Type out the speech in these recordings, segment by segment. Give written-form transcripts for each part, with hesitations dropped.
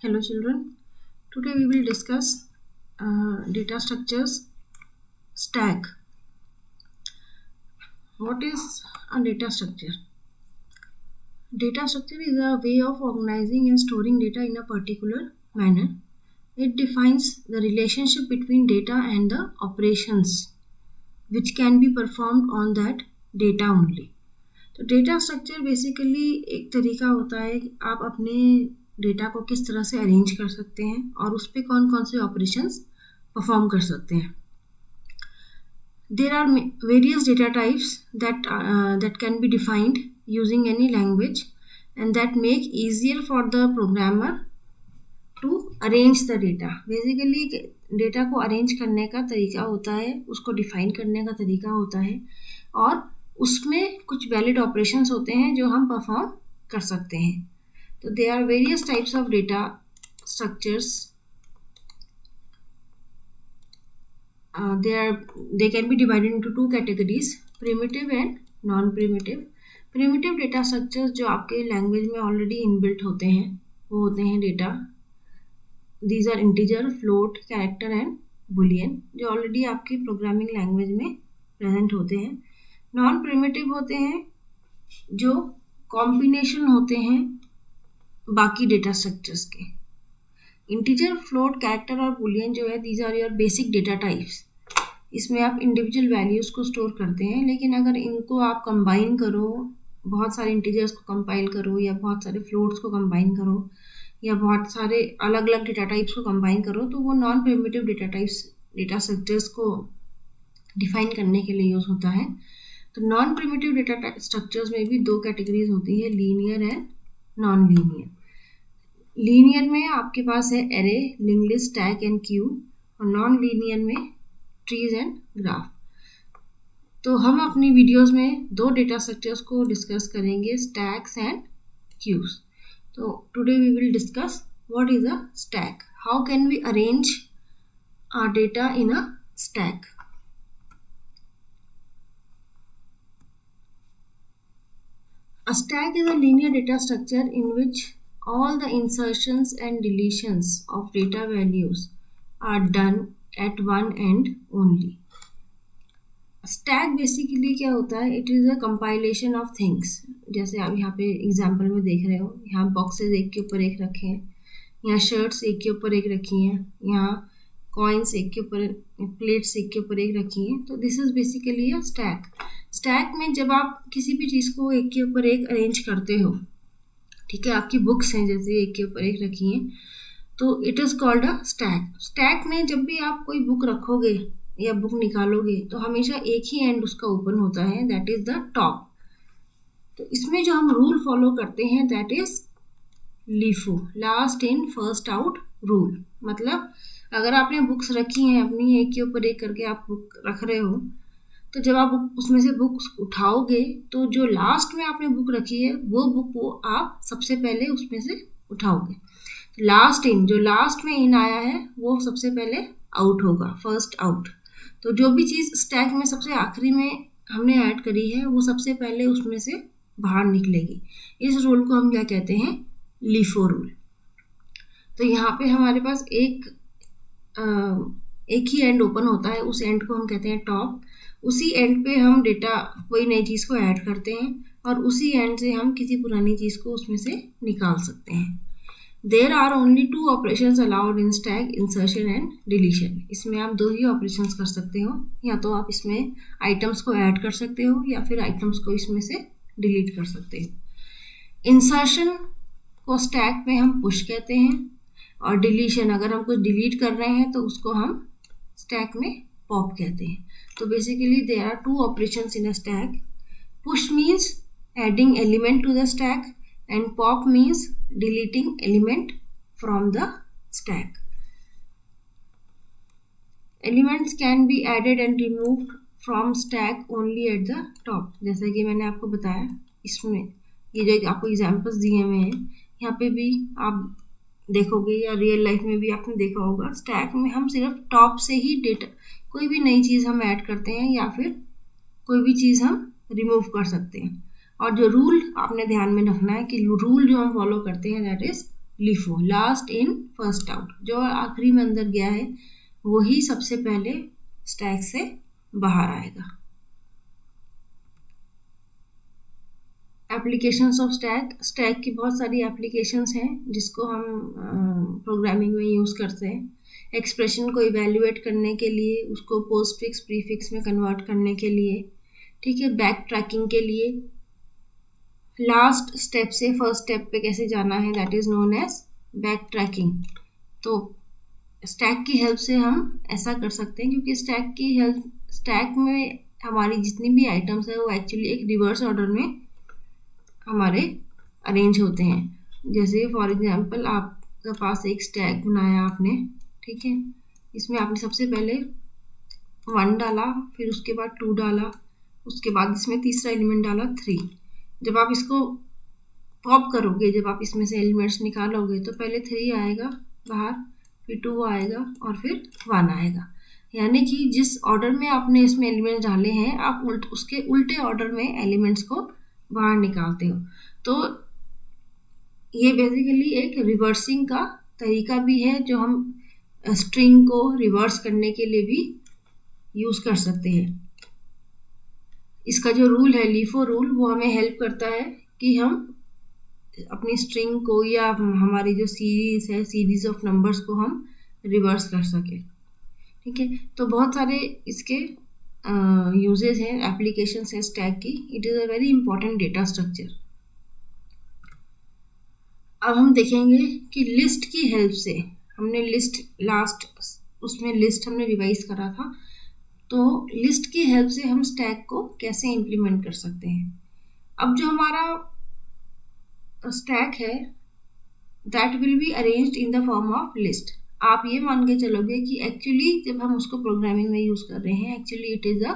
Hello children, today we will discuss data structures stack. What is a data structure? Data structure is a way of organizing and storing data in a particular manner. It defines the relationship between data and the operations which can be performed on that data only. तो data structure basically एक तरीका होता है कि आप अपने data को किस तरह से अरेंज कर सकते हैं और उस पर कौन कौन से ऑपरेशंस परफॉर्म कर सकते हैं. There are various data types that can be defined using any language and that make easier for the programmer to arrange the data. Basically data को अरेंज करने का तरीका होता है, उसको डिफाइन करने का तरीका होता है और उसमें कुछ वैलिड ऑपरेशंस होते हैं जो हम परफॉर्म कर सकते हैं. तो they are various types of data structures. they can be divided into two categories, primitive and non-primitive. primitive data structures जो आपके लैंग्वेज में ऑलरेडी इनबिल्ट होते हैं वो होते हैं data. these are integer, float, character and boolean जो already आपकी प्रोग्रामिंग लैंग्वेज में प्रेजेंट होते हैं. नॉन प्रिमिटिव होते हैं जो कॉम्बिनेशन होते हैं बाकी डेटा स्ट्रक्चर्स के. इंटीजर, फ्लोट, कैरेक्टर और बुलियन जो है these are your basic data types. इसमें आप इंडिविजुअल वैल्यूज़ को स्टोर करते हैं, लेकिन अगर इनको आप कंबाइन करो, बहुत सारे इंटीजर्स को कंपाइल करो या बहुत सारे फ्लोट्स को कंबाइन करो या बहुत सारे अलग अलग डेटा टाइप्स को कंबाइन करो तो वो नॉन प्रिमिटिव डेटा स्ट्रक्चर्स को डिफाइन करने के लिए यूज़ होता है. तो नॉन प्रिमिटिव डेटा स्ट्रक्चर्स में भी दो कैटेगरीज होती है, linear and non linear. Linear में आपके पास है array, link list, stack and queue, और नॉन लीनियर में ट्रीज एंड ग्राफ. तो हम अपनी वीडियोस में दो डेटा स्ट्रक्चर्स को डिस्कस करेंगे, स्टैक्स एंड क्यूज. तो today we will discuss what is a stack, how can we arrange our data in a stack. A stack is a linear data structure in which all the insertions and deletions of data values are done at one end only. Stack basically क्या होता है, it is a compilation of things. जैसे आप यहाँ पे example में देख रहे हो, यहाँ बॉक्सेस एक के ऊपर एक रखे हैं, यहाँ शर्ट्स एक के ऊपर एक रखी हैं, यहाँ कॉइन्स एक के ऊपर, प्लेट्स एक के ऊपर एक रखी हैं. तो this is basically a stack. Stack में जब आप किसी भी चीज़ को एक के ऊपर एक अरेंज करते हो, ठीक है, आपकी बुक्स हैं जैसे एक के ऊपर एक रखी हैं, तो it is called a stack. Stack में जब भी आप कोई बुक रखोगे या बुक निकालोगे तो हमेशा एक ही एंड उसका ओपन होता है, दैट इज़ द टॉप. तो इसमें जो हम रूल फॉलो करते हैं that is LIFO, last in first out rule. मतलब अगर आपने बुक्स रखी हैं अपनी एक के ऊपर एक करके आप बुक रख रहे हो, तो जब आप उसमें से बुक उठाओगे तो जो लास्ट में आपने बुक रखी है वो बुक वो आप सबसे पहले उसमें से उठाओगे. लास्ट इन, जो लास्ट में इन आया है वो सबसे पहले आउट होगा, फर्स्ट आउट. तो जो भी चीज़ स्टैक में सबसे आखिरी में हमने ऐड करी है वो सबसे पहले उसमें से बाहर निकलेगी. इस रूल को हम क्या कहते हैं, LIFO रूल. तो यहाँ पे हमारे पास एक ही एंड ओपन होता है, उस एंड को हम कहते हैं टॉप. उसी एंड पे हम डेटा कोई नई चीज़ को ऐड करते हैं और उसी एंड से हम किसी पुरानी चीज़ को उसमें से निकाल सकते हैं. There are only two operations allowed in stack, insertion and deletion. इसमें आप दो ही ऑपरेशंस कर सकते हो, या तो आप इसमें आइटम्स को ऐड कर सकते हो या फिर आइटम्स को इसमें से डिलीट कर सकते हो. इंसर्शन को स्टैक में हम पुश कहते हैं और डिलीशन, अगर हम कुछ डिलीट कर रहे हैं तो उसको हम स्टैक में पॉप कहते हैं. तो basically there are two operations in a stack. Push means adding element to the stack and pop means deleting element from the stack. Elements can be added and removed from stack only at the top. जैसा कि मैंने आपको बताया, इसमें ये जो आपको examples दिए हुए हैं यहाँ पे भी आप देखोगे या रियल लाइफ में भी आपने देखा होगा, स्टैक में हम सिर्फ टॉप से ही डेटा, कोई भी नई चीज़ हम ऐड करते हैं या फिर कोई भी चीज़ हम रिमूव कर सकते हैं. और जो रूल आपने ध्यान में रखना है कि रूल जो हम फॉलो करते हैं that is LIFO, last in first out. जो आखिरी में अंदर गया है वही सबसे पहले स्टैक से बाहर आएगा। एप्लीकेशंस ऑफ स्टैक की बहुत सारी एप्लीकेशंस हैं जिसको हम प्रोग्रामिंग में यूज़ करते हैं। एक्सप्रेशन को इवेल्युएट करने के लिए, उसको पोस्टफिक्स प्रीफिक्स में कन्वर्ट करने के लिए, ठीक है, बैक ट्रैकिंग के लिए, लास्ट स्टेप से फर्स्ट स्टेप पे कैसे जाना है, that is known as backtracking. तो स्टैक की हेल्प से हम ऐसा कर सकते हैं, क्योंकि स्टैक में हमारी जितनी भी आइटम्स है वो एक्चुअली एक रिवर्स ऑर्डर में हमारे अरेंज होते हैं। जैसे फॉर एग्जांपल आपके पास एक स्टैक बनाया आपने, ठीक है, इसमें आपने सबसे पहले 1 डाला, फिर उसके बाद 2 डाला, उसके बाद इसमें तीसरा एलिमेंट डाला 3। जब आप इसको पॉप करोगे, जब आप इसमें से एलिमेंट्स निकालोगे तो पहले 3 आएगा बाहर, फिर 2 आएगा और फिर 1 आएगा। यानी कि जिस ऑर्डर में आपने इसमें एलिमेंट्स डाले हैं आप उसके उल्टे ऑर्डर में एलिमेंट्स को बाहर निकालते हो। तो ये बेसिकली एक रिवर्सिंग का तरीका भी है जो हम स्ट्रिंग को रिवर्स करने के लिए भी यूज़ कर सकते हैं। इसका जो रूल है LIFO रूल, वो हमें हेल्प करता है कि हम अपनी स्ट्रिंग को या हमारी जो सीरीज ऑफ नंबर्स को हम रिवर्स कर सकें, ठीक है। तो बहुत सारे इसके यूजेस हैं, एप्लीकेशंस हैं स्टैक की। It is a very important data structure. अब हम देखेंगे कि लिस्ट की हेल्प से, हमने लिस्ट लास्ट उसमें लिस्ट हमने रिवाइज करा था, तो लिस्ट की हेल्प से हम स्टैक को कैसे इम्प्लीमेंट कर सकते हैं। अब जो हमारा स्टैक है that will be arranged in the form of list. आप ये मान के चलोगे कि एक्चुअली जब हम उसको प्रोग्रामिंग में यूज़ कर रहे हैं, actually it is a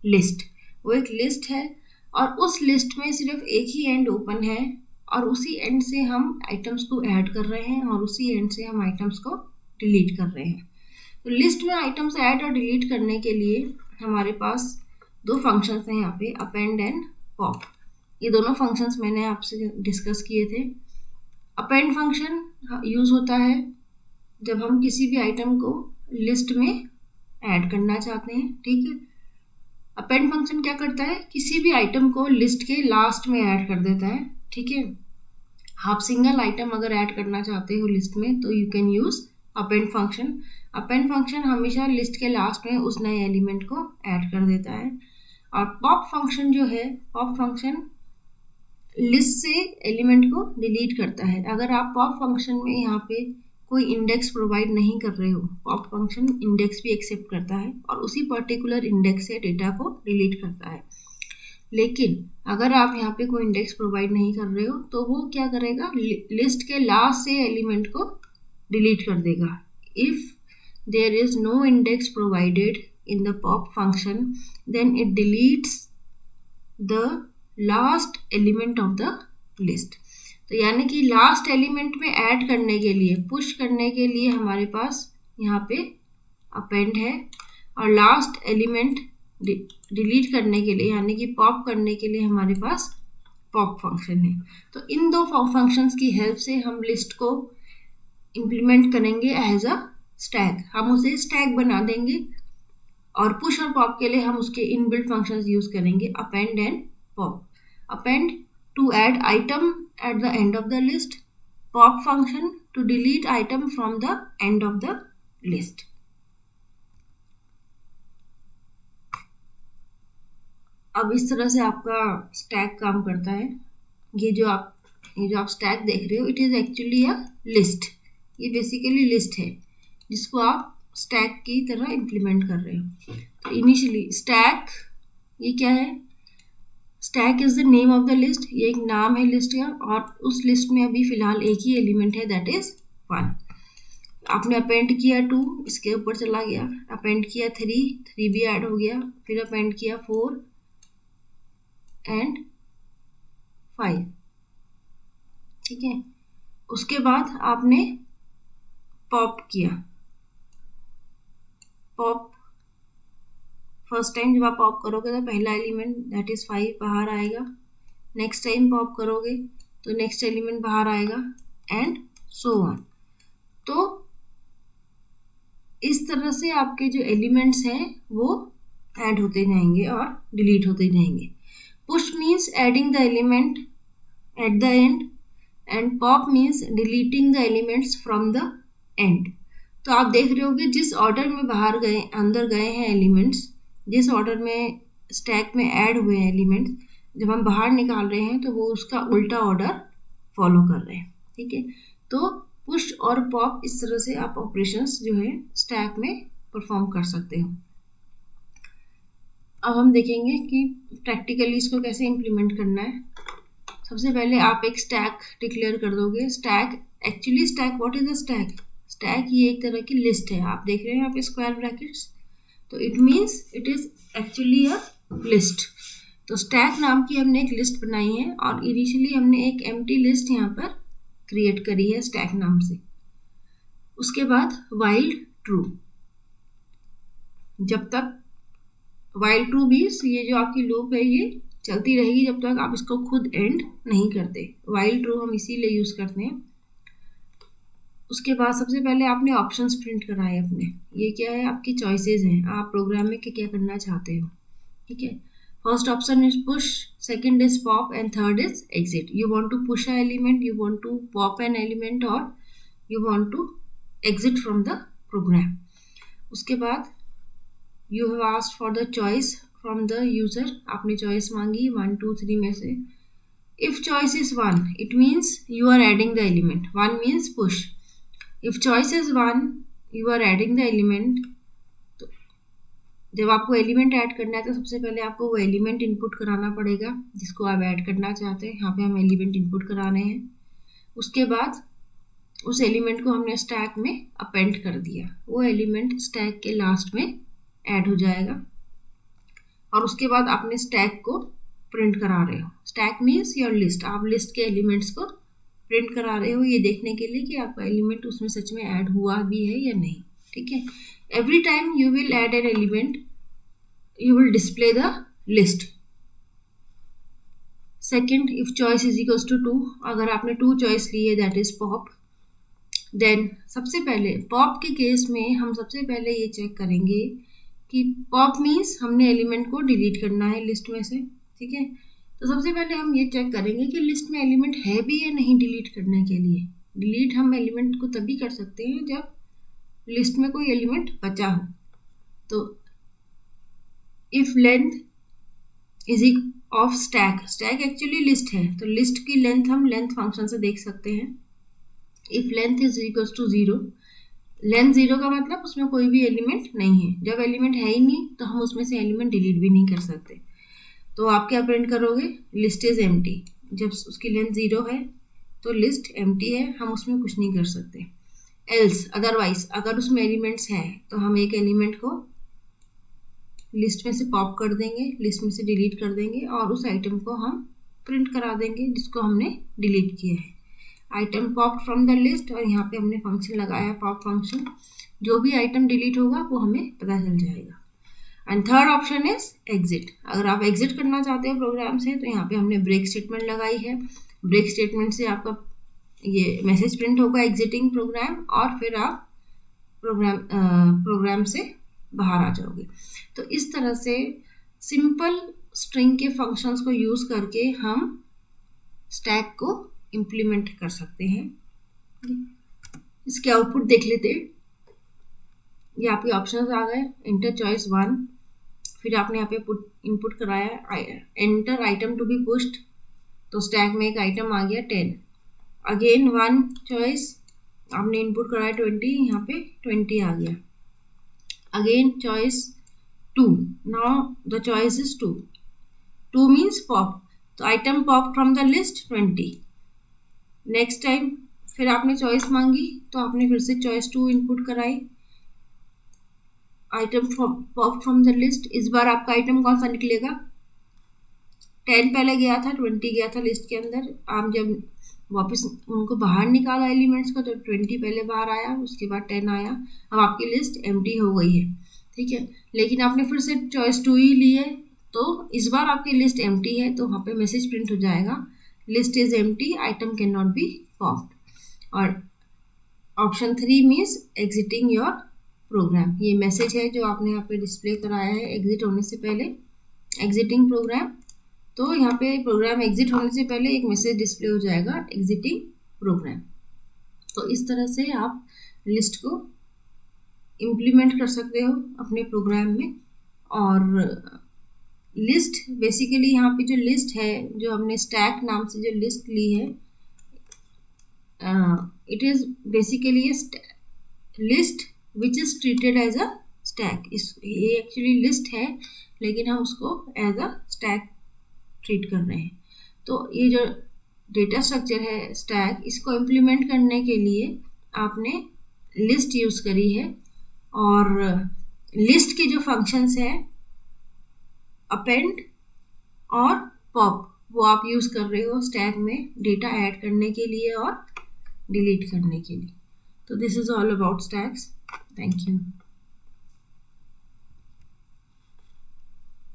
list. वो एक लिस्ट है और उस लिस्ट में सिर्फ एक ही एंड ओपन है और उसी एंड से हम आइटम्स को ऐड कर रहे हैं और उसी एंड से हम आइटम्स को डिलीट कर रहे हैं। तो लिस्ट में आइटम्स ऐड और डिलीट करने के लिए हमारे पास 2 फंक्शंस हैं यहाँ पे, अपेंड एंड पॉप। ये दोनों फंक्शंस मैंने आपसे डिस्कस किए थे। अपेंड फंक्शन यूज़ होता है जब हम किसी भी आइटम को लिस्ट में ऐड करना चाहते हैं, ठीक है। अपेंड फंक्शन क्या करता है, किसी भी आइटम को लिस्ट के लास्ट में ऐड कर देता है, ठीक है। आप सिंगल आइटम अगर ऐड करना चाहते हो लिस्ट में तो you can use append function. Append function हमेशा लिस्ट के लास्ट में उस नए एलिमेंट को ऐड कर देता है। और पॉप फंक्शन जो है, पॉप फंक्शन लिस्ट से एलिमेंट को डिलीट करता है। अगर आप पॉप फंक्शन में यहाँ पे कोई इंडेक्स प्रोवाइड नहीं कर रहे हो, पॉप फंक्शन इंडेक्स भी एक्सेप्ट करता है और उसी पर्टिकुलर इंडेक्स से डेटा को डिलीट करता है। लेकिन अगर आप यहाँ पे कोई इंडेक्स प्रोवाइड नहीं कर रहे हो तो वो क्या करेगा, लिस्ट के लास्ट से एलिमेंट को डिलीट कर देगा। If there is no index provided in the pop function then it deletes the last element of the list. तो यानी कि लास्ट एलिमेंट में ऐड करने के लिए, पुश करने के लिए हमारे पास यहाँ पे अपेंड है और लास्ट एलिमेंट डिलीट करने के लिए यानी कि पॉप करने के लिए हमारे पास पॉप फंक्शन है। तो इन 2 फंक्शंस की हेल्प से हम लिस्ट को इम्प्लीमेंट करेंगे एज अ स्टैक। हम उसे स्टैक बना देंगे और पुश और पॉप के लिए हम उसके इनबिल्ट फंक्शंस यूज़ करेंगे, append and pop. Append to add item at the end of the list, pop function to delete item from the end of the list. अब इस तरह से आपका स्टैक काम करता है। ये जो आप स्टैक देख रहे हो, it is actually a list. ये बेसिकली लिस्ट है जिसको आप स्टैक की तरह इम्प्लीमेंट कर रहे हो। तो इनिशियली स्टैक ये क्या है, stack is the name of the list. ये एक नाम है लिस्ट का और उस लिस्ट में अभी फिलहाल एक ही एलिमेंट है, दैट इज 1। आपने अपेंड किया 2, इसके ऊपर चला गया, अपेंड किया 3 भी ऐड हो गया, फिर अपेंड किया 4 एंड 5, ठीक है। उसके बाद आपने पॉप किया, पॉप फर्स्ट टाइम जब आप पॉप करोगे तो पहला एलिमेंट दैट इज़ 5 बाहर आएगा। नेक्स्ट टाइम पॉप करोगे तो नेक्स्ट एलिमेंट बाहर आएगा एंड सो ऑन। तो इस तरह से आपके जो एलिमेंट्स हैं वो ऐड होते जाएंगे और डिलीट होते जाएंगे। Push means adding the element at the end and pop means deleting the elements from the end. तो आप देख रहे होगे जिस ऑर्डर में बाहर गए अंदर गए हैं एलिमेंट्स, जिस ऑर्डर में स्टैक में ऐड हुए हैं एलिमेंट्स, जब हम बाहर निकाल रहे हैं तो वो उसका उल्टा ऑर्डर फॉलो कर रहे हैं। ठीक है, तो पुश और पॉप इस तरह से आप ऑपरेशंस जो है स्टैक में परफॉर्म कर सकते हो। अब हम देखेंगे कि प्रैक्टिकली इसको कैसे इम्प्लीमेंट करना है। सबसे पहले आप एक स्टैक डिक्लेयर कर दोगे। Stack actually stack what is a stack? Stack ये एक तरह की लिस्ट है। आप देख रहे हैं यहाँ पे स्क्वायर ब्रैकेट्स, तो it means it is actually a list. तो स्टैक नाम की हमने एक लिस्ट बनाई है और इनिशियली हमने एक एम्प्टी लिस्ट यहाँ पर क्रिएट करी है स्टैक नाम से। उसके बाद वाइल ट्रू, जब तक वाइल ट्रू मीन्स ये जो आपकी लूप है ये चलती रहेगी जब तक आप इसको खुद एंड नहीं करते। वाइल ट्रू हम इसीलिए यूज करते हैं। उसके बाद सबसे पहले आपने ऑप्शंस प्रिंट कराए अपने। ये क्या है? आपकी चॉइसेस हैं, आप प्रोग्राम में क्या क्या करना चाहते हो। ठीक है, first option is push, second is pop and third is exit. You want to push a element, you want to pop an element और you want to exit from the program. उसके बाद you have asked for the choice from the user. आपने choice मांगी 1 2 3 में से। If choice is 1 it means you are adding the element, 1 means push. If choice is 1 you are adding the element. तो जब आपको element add करना है तो सबसे पहले आपको वो एलिमेंट इनपुट कराना पड़ेगा जिसको आप ऐड करना चाहते हैं। यहाँ पे हम एलिमेंट इनपुट करा रहे हैं। उसके बाद उस एलिमेंट को हमने स्टैक में अपेंड कर दिया, वो एलिमेंट स्टैक के लास्ट में ऐड हो जाएगा। और उसके बाद आपने स्टैक को प्रिंट करा रहे हो। स्टैक मीन्स योर लिस्ट, आप लिस्ट के एलिमेंट्स को प्रिंट करा रहे हो ये देखने के लिए कि आपका एलिमेंट उसमें सच में ऐड हुआ भी है या नहीं। ठीक है, every time you will add an element you will display the list. Second, if choice is equals to 2, अगर आपने 2 चॉइस ली है दैट इज पॉप। देन सबसे पहले पॉप के केस में हम सबसे पहले ये चेक करेंगे कि पॉप मीन्स हमने एलिमेंट को डिलीट करना है लिस्ट में से। ठीक है, तो सबसे पहले हम ये चेक करेंगे कि लिस्ट में एलिमेंट है भी या नहीं डिलीट करने के लिए। डिलीट हम एलिमेंट को तभी कर सकते हैं जब लिस्ट में कोई एलिमेंट बचा हो। तो if length is of stack, stack actually list है तो लिस्ट की लेंथ हम लेंथ फंक्शन से देख सकते हैं। If length is equals to 0, length 0 का मतलब उसमें कोई भी एलिमेंट नहीं है। जब एलिमेंट है ही नहीं तो हम उसमें से एलिमेंट डिलीट भी नहीं कर सकते। तो आप क्या प्रिंट करोगे? List is empty. जब उसकी लेंथ 0 है तो लिस्ट एम्प्टी है, हम उसमें कुछ नहीं कर सकते। एल्स अदरवाइज अगर उसमें एलिमेंट्स हैं तो हम एक एलिमेंट को लिस्ट में से पॉप कर देंगे, लिस्ट में से डिलीट कर देंगे और उस आइटम को हम प्रिंट करा देंगे जिसको हमने डिलीट किया है। Item pop from the list, और यहाँ पे हमने फंक्शन लगाया पॉप फंक्शन। जो भी आइटम डिलीट होगा वो हमें पता चल जाएगा। And third option is exit. अगर आप एग्जिट करना चाहते हो प्रोग्राम से तो यहाँ पे हमने ब्रेक स्टेटमेंट लगाई है। ब्रेक स्टेटमेंट से आपका ये मैसेज प्रिंट होगा एग्जिटिंग प्रोग्राम और फिर आप प्रोग्राम से बाहर आ जाओगे। तो इस तरह से सिंपल स्ट्रिंग के फंक्शंस को यूज करके हम स्टैक को इम्प्लीमेंट कर सकते हैं। इसके आउटपुट देख लेते हैं। ये आपके ऑप्शंस आ गए, एंटर चॉइस 1, फिर आपने यहाँ पे इनपुट कराया enter item to be pushed, तो स्टैक में एक आइटम आ गया 10। अगेन 1 चॉइस, आपने इनपुट कराया 20, यहाँ पे 20 आ गया। Again choice 2, now the choice is 2, 2 means pop, तो item pop from the list 20। Next time फिर आपने चॉइस मांगी तो आपने फिर से चॉइस 2 इनपुट कराई, item pop from the list. इस बार आपका आइटम कौन सा निकलेगा? 10 पहले गया था, 20 गया था लिस्ट के अंदर। आप जब वापस उनको बाहर निकाला एलिमेंट्स को तो 20 पहले बाहर आया, उसके बाद 10 आया। अब आपकी लिस्ट एम्प्टी हो गई है। ठीक है, लेकिन आपने फिर से चॉइस 2 ही ली है तो इस बार आपकी लिस्ट एम्प्टी है, तो वहाँ पे मैसेज प्रिंट हो जाएगा list is empty, item can not be popped. और option 3 means exiting your program. ये मैसेज है जो आपने यहाँ पे डिस्प्ले कराया है एग्जिट होने से पहले, एग्जिटिंग प्रोग्राम। तो यहाँ पे प्रोग्राम एग्जिट होने से पहले एक मैसेज डिस्प्ले हो जाएगा एग्जिटिंग प्रोग्राम। तो इस तरह से आप लिस्ट को इम्प्लीमेंट कर सकते हो अपने प्रोग्राम में। और लिस्ट बेसिकली यहाँ पे जो लिस्ट है, जो हमने स्टैक नाम से जो लिस्ट ली है, it is basically a list which is treated as a stack. ये एक्चुअली लिस्ट है लेकिन हम उसको एज अ स्टैक ट्रीट कर रहे हैं। तो ये जो डेटा स्ट्रक्चर है स्टैक, इसको इम्प्लीमेंट करने के लिए आपने लिस्ट यूज़ करी है। और लिस्ट के जो फंक्शंस हैं अपेंड और पॉप, वो आप यूज़ कर रहे हो स्टैक में डेटा ऐड करने के लिए और डिलीट करने के लिए। तो this is all about stacks. Thank you.